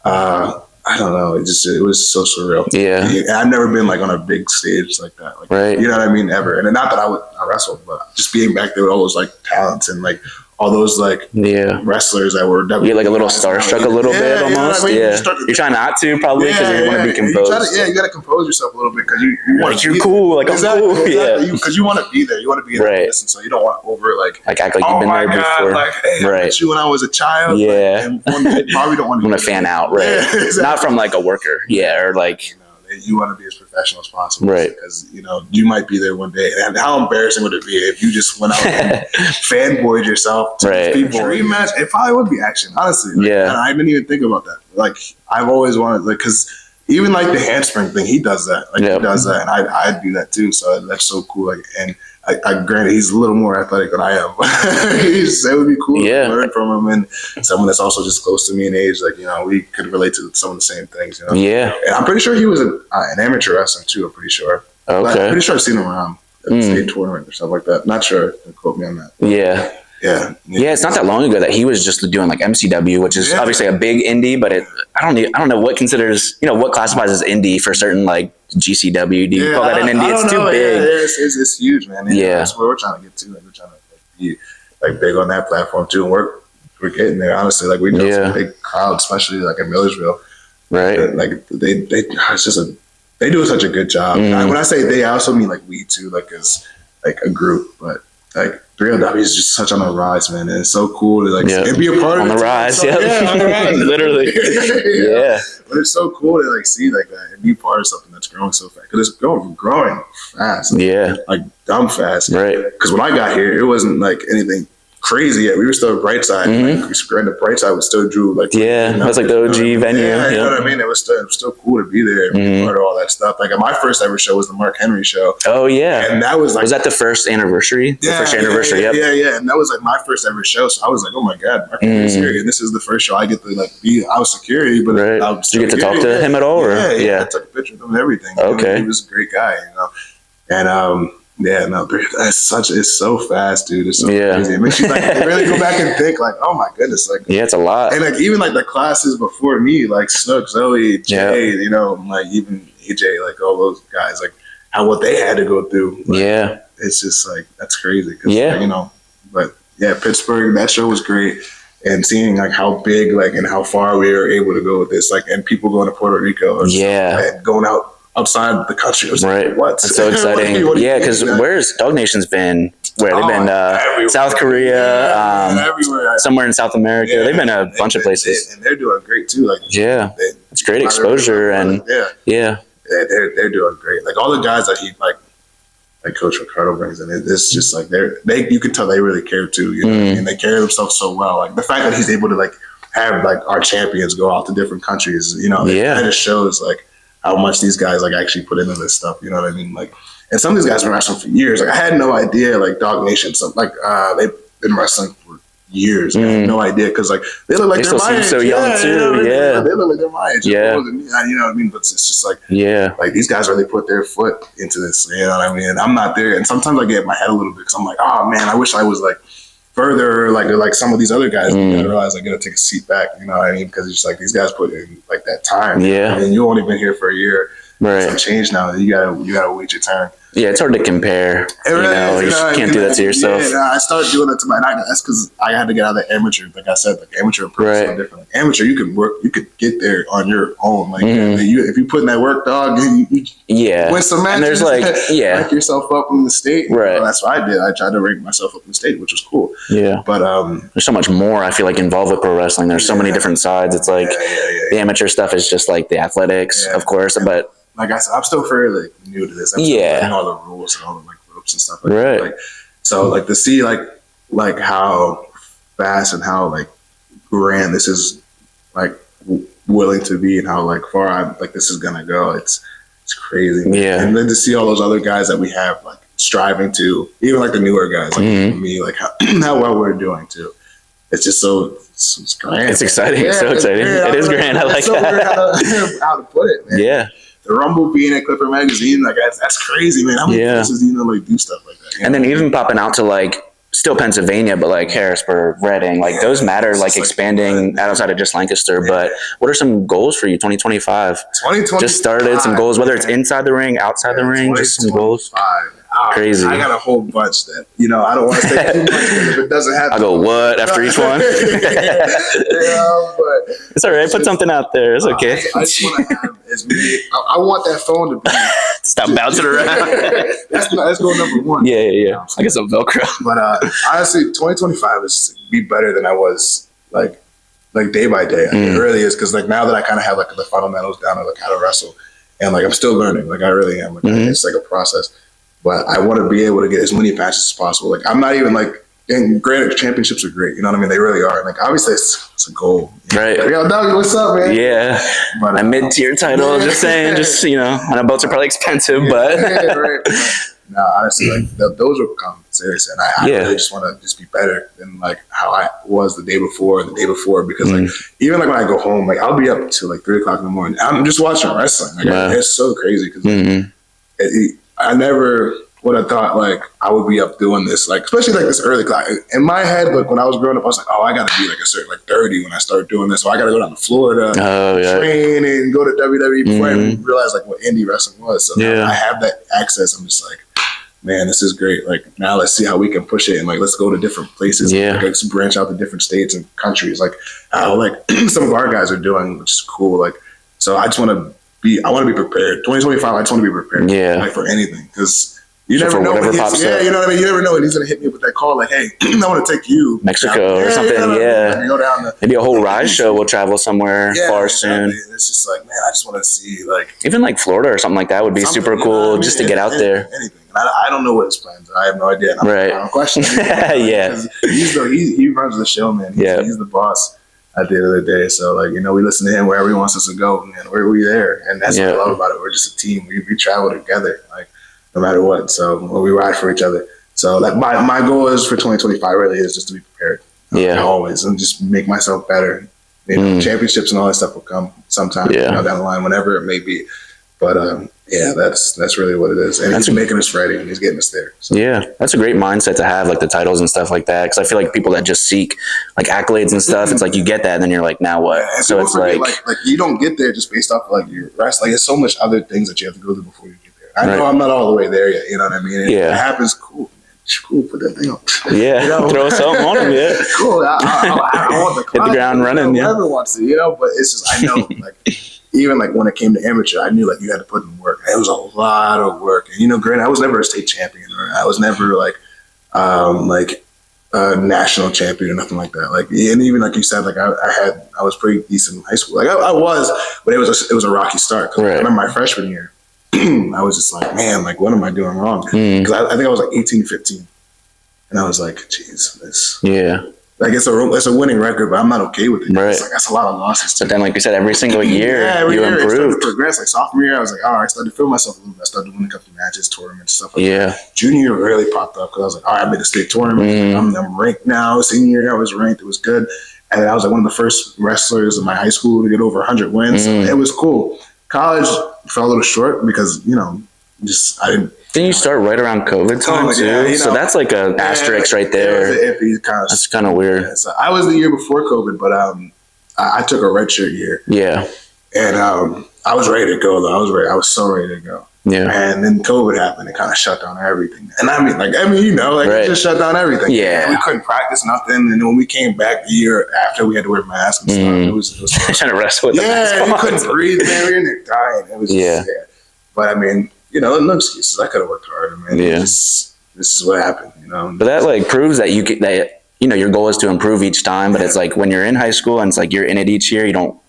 I don't know. It was so surreal. Yeah. I've never been like on a big stage like that. Like, right. You know what I mean? Ever. And not that I wrestled, but just being back there with all those like talents and like all those like wrestlers that were definitely like a little starstruck a little bit almost. You're trying not to probably because you want to be composed. You got to compose yourself a little bit because you want like you're cool. Like I'm cool. Yeah. Because you want to be there. You want to be in the listen. So you don't want to over like act like you've been there before. Like hey, I met you when I was a child. Yeah. And probably don't want to fan out. Right. Not from like a worker. Yeah. Or like. You want to be as professional as possible, right? Because you might be there one day, and how embarrassing would it be if you just went out and fanboyed yourself to people? Rematch, it probably would be action, honestly. Like, I didn't even think about that. Like I've always wanted, like, because even like the handspring thing, he does that. Like he does that, and I do that too. So that's so cool. Like, and I granted he's a little more athletic than I am. It would be cool to learn from him and someone that's also just close to me in age. Like we could relate to some of the same things. Yeah, and I'm pretty sure he was an amateur wrestler too. I'm pretty sure. Okay, I'm pretty sure I've seen him around at the state tournament or something like that. Not sure. Don't quote me on that. Yeah. Yeah, it's not that long ago that he was just doing like MCW, which is obviously a big indie, but I don't know what considers what classifies as indie for certain like GCW. Do you call that an indie? It's too big. It's huge, man. That's where we're trying to get to. Like we're trying to be like big on that platform too, and we're getting there. Honestly, like we know some big crowds, especially like in Millersville. Right. Like they it's just they do such a good job. When I say they, I also mean like we too, like as like a group, but like 3LW is just such on the rise, man. And it's so cool to like and be a part of on it. The rise, so, yeah, on the rise, literally. Yeah. But it's so cool to like see like that and be part of something that's growing so fast because it's growing fast. Like dumb fast. Right. Because when I got here, it wasn't like anything crazy yet. We were still bright side. Like, the bright side was still drew like that's like the OG venue. You know what I mean? It was still cool to be there and be part of all that stuff. Like my first ever show was the Mark Henry show. Oh yeah, and that was like that the first anniversary? The first anniversary. Yeah. And that was like my first ever show. So I was like, oh my god, Mark Henry's here, and this is the first show I get to like be. I was security, but I was Did you get to talk to him at all? Yeah. I took a picture of him and everything. Okay, he was a great guy, you know, and it's so fast, dude. It's so crazy. It makes you like really go back and think, like, oh my goodness, like it's a lot. And like even like the classes before me, like Snook, Zoe, Jay, you know, like even AJ, like all those guys, like what they had to go through. Like, it's just like that's crazy. You know, but Pittsburgh, that show was great. And seeing like how big, like, and how far we were able to go with this, like, and people going to Puerto Rico, and going out outside the country. It was like, what? That's so exciting. Because where's Dog Nation's been? Where they've been South Korea, everywhere, somewhere in South America. They've been a bunch of places, and they're doing great too. Like it's great exposure, and they're doing great. Like all the guys that he like Coach Ricardo brings in, it's just like you can tell they really care too. You know, and they carry themselves so well. Like the fact that he's able to like have like our champions go out to different countries, you know, it just shows like how much these guys like actually put into this stuff. You know what I mean? Like, and some of these guys have been wrestling for years. Like I had no idea. Like Dog Nation, they've been wrestling for years. I had no idea because like they look like they're my age. So young too. They look like they're my age. You know what I mean? But it's just like like these guys really put their foot into this. You know what I mean? And I'm not there. And sometimes I get in my head a little bit because I'm like, oh man, I wish I was like further like some of these other guys. I realize I gotta take a seat back. You know what I mean? Because it's like these guys put in like that time. I mean, you only been here for a year. Some change now. You gotta wait your turn. It's hard to compare. You can't do that to yourself. I started doing that to that's because I had to get out of the amateur. Like I said, like amateur approach is so different. Like amateur, you can work, you could get there on your own. Like if you put in that work, dog, you win some matches. And there's like rank yourself up in the state. Right. That's what I did. I tried to rank myself up in the state, which was cool. But there's so much more I feel like involved with pro wrestling. There's so many different sides. It's like the amateur stuff is just like the athletics, of course, but. Like I said, I'm still fairly new to this. I'm still learning all the rules and all the like ropes and stuff like that. Like, so like to see like how fast and how like grand this is like willing to be and how like far this is gonna go. It's crazy. And then to see all those other guys that we have like striving to, even like the newer guys like me, like how well we're doing too. It's just it's grand. It's exciting. It's so exciting. It is grand. I like that. How to put it, man. The Rumble being at Clipper Magazine, like that's crazy, man. How many places do you know like do stuff like that? And then even popping out to like still Pennsylvania, but like Harrisburg, Reading, like those matter, like expanding outside of just Lancaster. But what are some goals for you, 2025? 2025. Just started some goals, whether it's inside the ring, outside the ring, just some goals. Crazy. I got a whole bunch that, I don't want to say too much if it doesn't happen. I'll go what after each one? But it's all right. Put something out there. It's okay. I just want to have as many. I want that phone to be. Stop bouncing around. That's goal number one. Yeah. I guess some Velcro. But honestly, 2025 is be better than I was like day by day. It really is because like now that I kind of have like the fundamentals down of like how to wrestle, and like I'm still learning. Like I really am. Like, it's like a process. But I want to be able to get as many matches as possible. Like I'm not even like, and granted, championships are great. You know what I mean? They really are. Like obviously, it's a goal. Right. Yo, Doug, what's up, man? Yeah. But a mid-tier title. Just saying. Just I know boats are probably expensive, but. Right. No, honestly, like those will come serious, and I really just want to just be better than like how I was the day before, because like even like when I go home, like I'll be up till like 3:00 in the morning. I'm just watching wrestling. Like it's so crazy because I never would have thought like I would be up doing this, like especially like this early clock. In my head, like when I was growing up, I was like, oh, I gotta be like a certain like 30 when I start doing this. So I gotta go down to Florida, train and go to WWE before I even realized like what indie wrestling was. So now I have that access. I'm just like, man, this is great. Like now let's see how we can push it and like let's go to different places. Like, let's branch out to different states and countries. Like how like some of our guys are doing, which is cool. Like so I just want to I want to be prepared. 2025, I just want to be prepared. Yeah. Like for anything, because you So never for know. whatever When pops yeah, up. you know what I mean. You never know, and he's gonna hit me with that call like, "Hey, I want to take you Mexico down. or something. You know what I mean? Like, Yeah. go down to, Maybe a whole Rise show will travel somewhere far soon. And it's just like, man, I just want to see like Even like Florida or something like that would be super you know cool what I mean? just to get out there. Anything. And I don't know what his plans are. I have no idea. And Right. I don't question him. Yeah. Because he runs the show, man. He's the boss at the end of the day. So, like, you know, we listen to him wherever he wants us to go, man. We there. And that's what I love about it. We're just a team. We travel together, like, no matter what. So, we ride for each other. So, like, my goal is for 2025 really is just to be prepared. Always. And just make myself better. You know, championships and all that stuff will come sometime down the line, whenever it may be. But that's really what it is, and he's making us ready, and he's getting us there. So. Yeah, that's a great mindset to have, like the titles and stuff like that. Because I feel like people that just seek like accolades and stuff, it's like you get that, and then you're like, now what? Yeah, so it's like you don't get there just based off of, like your rest. Like, there's so much other things that you have to go through before you get there. I know I'm not all the way there yet. You know what I mean? If it happens, cool. Cool, put that thing on. Yeah, you know? Throw something on him. Yeah, cool. I want the hit the ground running. Yeah, whoever wants to, you know. But it's just I know, like, even like when it came to amateur, I knew like you had to put in work. It was a lot of work, and you know, granted, I was never a state champion, or I was never like a national champion or nothing like that. Like, and even like you said, like I was pretty decent in high school. Like I was, but it was a rocky start. Cause I remember my freshman year. I was just like, man, like, what am I doing wrong? Because I think I was like 18, 15. And I was like, geez, this. Yeah. Like, it's a winning record, but I'm not okay with it. Right. It's like, that's a lot of losses. But then, like you said, every single year, you improved. I started to progress. Like, sophomore year, I was like, all right, I started to feel myself a little bit. I started winning a couple of matches, tournaments, stuff like that. Junior year really popped up because I was like, all right, I made the state tournament. I'm ranked now. Senior year, I was ranked. It was good. And I was like one of the first wrestlers in my high school to get over 100 wins. So it was cool. College fell a little short because, you know, I didn't. Didn't you start right around COVID time too? You know, so that's like a asterisk right there. That's kind of weird. Yeah, so I was the year before COVID, but I took a redshirt year. Yeah. And I was ready to go though. I was so ready to go. Yeah. And then COVID happened. It kind of shut down everything. And I mean, you know, it just shut down everything. Yeah. And we couldn't practice nothing. And then when we came back the year after, we had to wear masks and stuff. It was trying to wrestle with the mask on. We couldn't breathe, man. We were in there dying. It was just, But I mean, you know, no excuses. I could have worked harder, man. This is what happened, you know. But that like proves that you know, your goal is to improve each time. But it's like when you're in high school and it's like you're in it each year, you don't.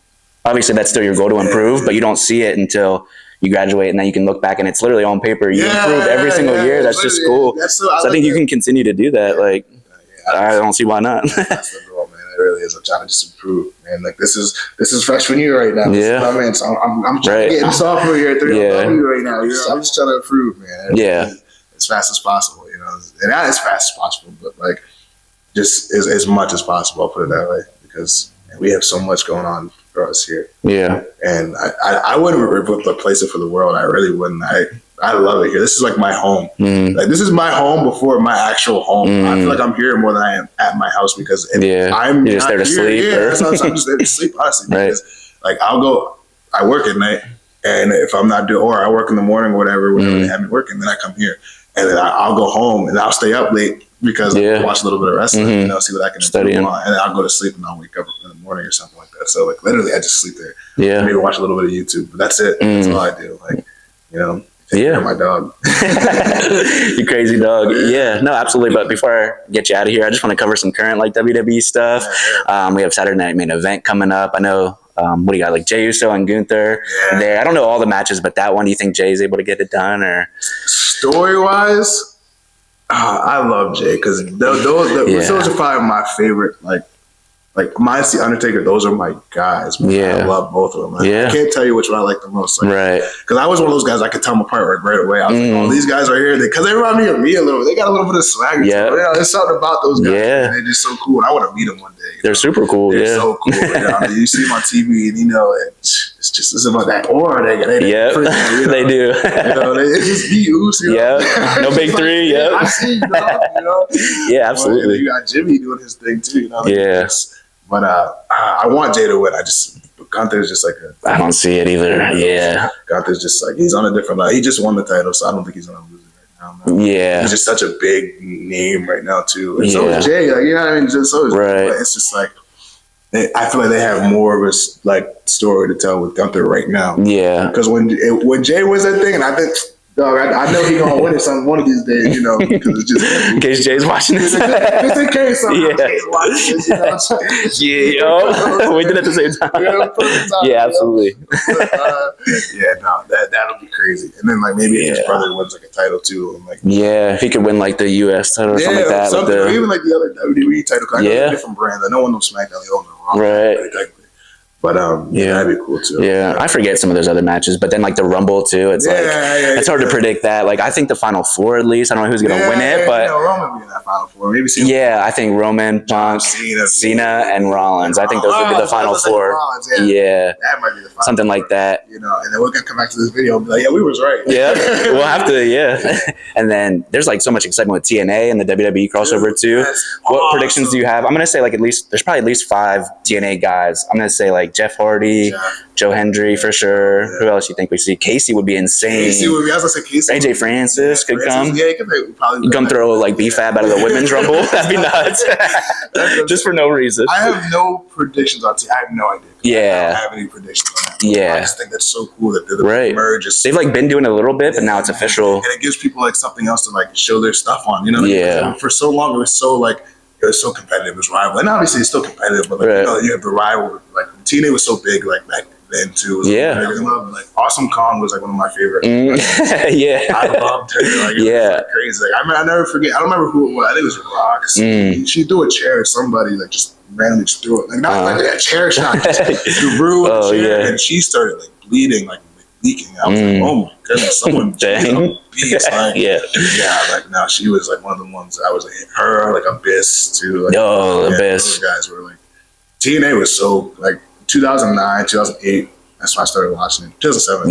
Obviously, that's still your goal to improve, but you don't see it until you graduate, and then you can look back and it's literally on paper. You improve every single year. That's just cool. So I think you can continue to do that. Like, I don't see why not. That's the goal, man. It really is. I'm trying to just improve, man. Like, this is freshman year right now. Man. So I'm trying to get in sophomore year, right now. You know, I'm just trying to improve, man. As fast as possible, you know, and not as fast as possible, but like just as much as possible. I'll put it that way, because we have so much going on for us here. Yeah. And I wouldn't replace it for the world. I really wouldn't. I love it here. This is like my home. Like, this is my home before my actual home. I feel like I'm here more than I am at my house, because I'm just there to sleep. I'm just there to sleep, honestly. Because like I work at night, and if I'm not doing, or I work in the morning or whatever they have me working, then I come here, and then I'll go home and I'll stay up late because I watch a little bit of wrestling, you know, see what I can study on, and then I'll go to sleep and I'll wake up in the morning or something like that. So like literally, I just sleep there. Yeah, maybe watch a little bit of YouTube, but that's it. That's all I do. Like, you know. My dog. You crazy dog. Yeah, no, absolutely. But before I get you out of here, I just want to cover some current like WWE stuff. We have Saturday Night Main Event coming up. I know, what do you got, like Jey Uso and Gunther there? I don't know all the matches, but that one, do you think Jay's able to get it done? Or story-wise, I love Jey, because those are probably my favorite, like mine's The Undertaker. Those are my guys, man. I love both of them. I can't tell you which one I like the most. Like, because I was one of those guys I could tell them apart right away. I was like, oh, these guys are here because they remind me of me a little. They got a little bit of swagger. Yeah, you know, there's something about those guys. Yeah, they're just so cool. And I want to meet them one day. They're super cool. They're so cool. You know? I mean, you see them on TV, and you know, it's about that aura they get. You know? They do. You know, it's just be ooze. You know? No big three. Like, I see you, dog, you know? Yeah, absolutely. You got Jimmy doing his thing too. You know? Like, but I want Jey to win. Gunther's just like I don't see it either. Yeah. Gunther's just like, he's on a different level. He just won the title, so I don't think he's going to lose it right now. Man. Yeah. He's just such a big name right now, too. And so is Jey. Like, you know what I mean? So is Jey. But it's just like, I feel like they have more of a like story to tell with Gunther right now. Yeah. Because when Jay was that thing, and I think, dog, I know he gonna win it one of these days, you know, because it's just in case Jay's watching this. just in case someone Jay's watching this, you know what I'm saying? Yeah, we did it at the same time. Yeah, absolutely. Yeah, no, that'll be crazy. And then like maybe his brother wins like a title too, and like if he could win like the U.S. title or something like that, or even like the other WWE title. I know they're different brands. I know one of them SmackDown, the other one Raw, right? But that'd be cool too. Yeah, I forget some of those other matches, but then like the Rumble too. It's it's hard to predict that. Like I think the Final Four at least. I don't know who's gonna win it, but Roman will be in that Final Four. Maybe I think Roman, Punk, Cena, and Rollins. I think those would be the Final Four. Yeah, that might be the Final something Four. like that. You know, and then we're gonna come back to this video and be like, yeah, we was right. Yeah, we'll have to. Yeah, and then there's like so much excitement with TNA and the WWE crossover too. What predictions do you have? I'm gonna say like there's probably at least 5 TNA guys. I'm gonna say like Jeff Hardy. Joe Hendry for sure. Who else you think we see? Casey would be insane. Casey would be. I was gonna say Casey. AJ Francis could come. Yeah, he could probably come throw like BFAB out of the women's rumble. That'd be nuts. Just for no reason. I have no predictions on I have no idea. I don't have any predictions on that. Yeah. I just think that's so cool that they're the merge. They've like been doing it a little bit, but now it's official. And it gives people like something else to like show their stuff on. You know? Yeah. For so long, it was so competitive. It was rival, and obviously it's still competitive. But like, you know, you have the rival. Like TNA was so big, like back then too. Like Awesome Kong was like one of my favorite. I loved her. Like, it was crazy. Like, I never forget. I don't remember who it was. I think it was Rox. She threw a chair at somebody. Like just randomly just threw it. Like not like a chair shot. Just threw a chair, and she started like bleeding, like leaking. I was like, oh my goodness, someone beast. Like, like no, she was like one of the ones that I was like her, like Abyss too. Like, Abyss. Those guys were like TNA was so like 2009, 2008. That's when I started watching it. 2007.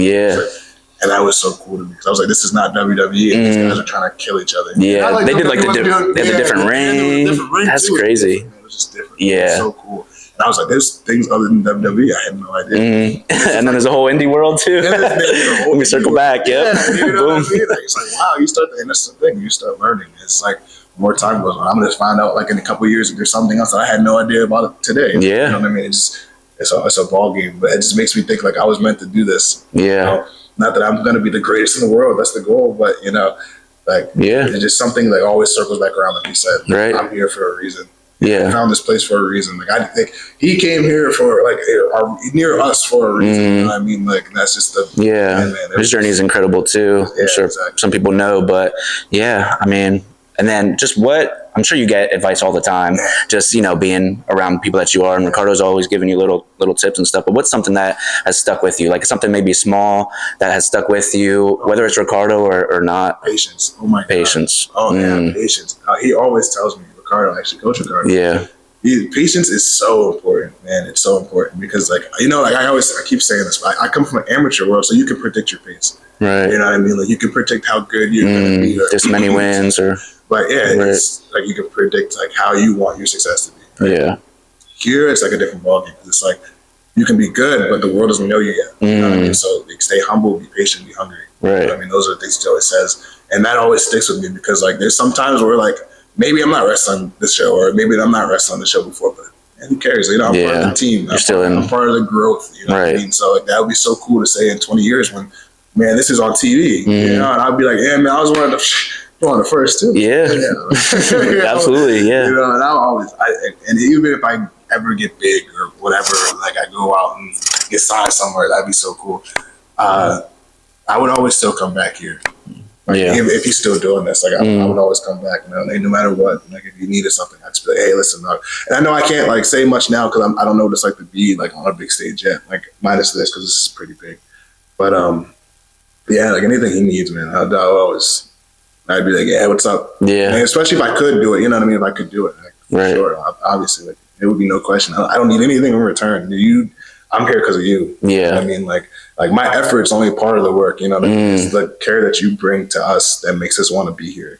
And that was so cool to me because I was like, this is not WWE. And these guys are trying to kill each other. Yeah, like, they did like the different ring. That's crazy. It was just different. Yeah, it was so cool. And I was like, there's things other than WWE. I had no idea. And then there's a whole indie world too. Let me circle back. Yep. You know what I mean? Like, it's like, wow, you start, and that's the thing. You start learning. It's like more time goes on. I'm gonna find out like in a couple of years if there's something else that I had no idea about today. Yeah. You know what I mean? It's a ball game, but it just makes me think like I was meant to do this. Yeah. You know? Not that I'm gonna be the greatest in the world. That's the goal, but you know, like it's just something that always circles back around. Like you said, right? I'm here for a reason. Yeah, I found this place for a reason. Like I think he came here for like near us for a reason. You know what I mean? Like that's just the man, his journey is incredible too. I'm sure some people know, but I mean, and then just what I'm sure you get advice all the time. Just being around people that you are, and Ricardo's always giving you little tips and stuff. But what's something that has stuck with you? Like something maybe small that has stuck with you, whether it's Ricardo or not. Patience. Oh my God. Patience. Oh yeah, patience. He always tells me. Ricardo, actually, Coach Ricardo. Yeah. Patience is so important, man. It's so important because, like, like I keep saying this, but I come from an amateur world, so you can predict your pace. Right. You know what I mean? Like, you can predict how good you're going to be. This many wins But, it's like you can predict, like, how you want your success to be. Right? Yeah. Here, it's like a different ballgame because it's like you can be good, but the world doesn't know you yet. You know what I mean? So, like, stay humble, be patient, be hungry. Right. You know what I mean? Those are the things he always says. And that always sticks with me because, like, there's some times where, like, maybe I'm not wrestling this show, or maybe I'm not wrestling the show before, but who cares? I'm part of the team. I'm part of the growth. You know what I mean? So like that would be so cool to say in 20 years when, man, this is on TV. You know, and I'd be like, yeah, man, I was one of the first too. Yeah, absolutely. Yeah. You know, and I'm always, and even if I ever get big or whatever, like I go out and get signed somewhere, that'd be so cool. I would always still come back here. Like, if he's still doing this, like I would always come back, like, no matter what. Like if you needed something, I'd just be like, hey, listen. And I know I can't like say much now because I don't know what it's like to be like on a big stage yet. Like minus this because this is pretty big. But like anything he needs, man, I'd be like, yeah, what's up? Yeah. And especially if I could do it, you know what I mean? If I could do it, like, for sure, obviously, like it would be no question. I don't need anything in return. I'm here because of you. Yeah. You know what I mean? Like my effort's only part of the work, you know what I mean? It's the care that you bring to us that makes us want to be here.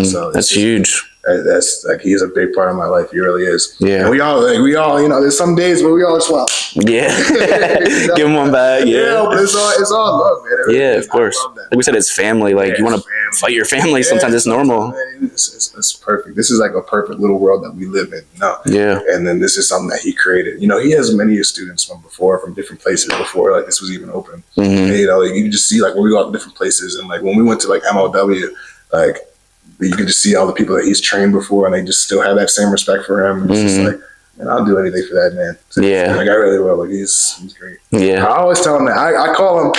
So that's huge. That's like, he's a big part of my life. He really is. Yeah. And we all, there's some days where we all swap. Yeah. Give him one back. Yeah. But it's all love, man. Yeah, of course. Like we said, it's family. Like you want to fight your family. Sometimes it's normal. Man, it's perfect. This is like a perfect little world that we live in. Yeah. And then this is something that he created. He has many students from different places before like this was even open. And, like, you just see like when we go out to different places, and like when we went to like MLW, like you can just see all the people that he's trained before, and they just still have that same respect for him. It's just like, man, I'll do anything for that man. So, like I really will. Like he's great. Yeah. I always tell him that. I call him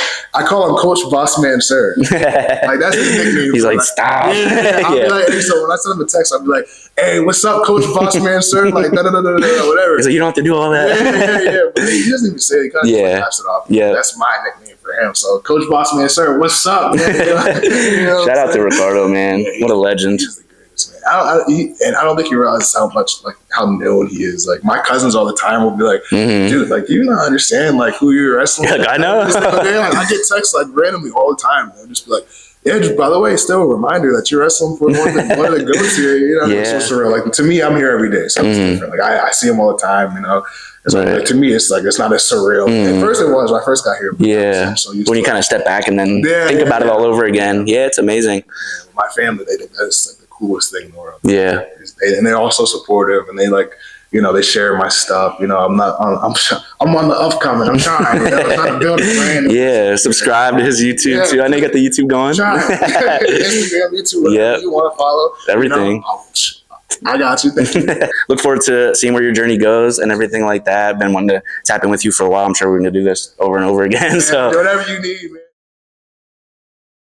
Coach Bossman Sir. Like that's his nickname. He's like, stop. I'll be like, hey, so when I send him a text, I'll be like, hey, what's up, Coach Bossman Sir? Like whatever. He's like, you don't have to do all that. Yeah. But he doesn't even say it. He kind of just laughs it off. Yeah. That's my nickname for him. So Coach Bossman Sir, what's up, man? Shout out to Ricardo, man. What a legend. And I don't think he realizes how much, like, how known he is. Like, my cousins all the time will be like, dude, like, do you not understand, like, who you're wrestling? Like, I know. I get texts, like, randomly all the time. They'll just be like, yeah, just by the way, still a reminder that you're wrestling for one of the goats here. It's so surreal. Like, to me, I'm here every day. So it's different. Like, I see him all the time, It's like, to me, it's like, it's not as surreal. At first it was when I first got here. Yeah. So when you kind of step back and then think about it all over again. Yeah, it's amazing. My family, they think that's like the coolest thing in the world. Yeah. And they're also supportive, and they like, they share my stuff. I'm on the upcoming. I'm trying. I'm trying to build a brand. Yeah. Subscribe to his YouTube too. I know you got the YouTube going. Instagram, YouTube, whatever you want to follow. Everything. I got you. Thank you. Look forward to seeing where your journey goes and everything like that. Been wanting to tap in with you for a while. I'm sure we're going to do this over and over again. So whatever you need, man.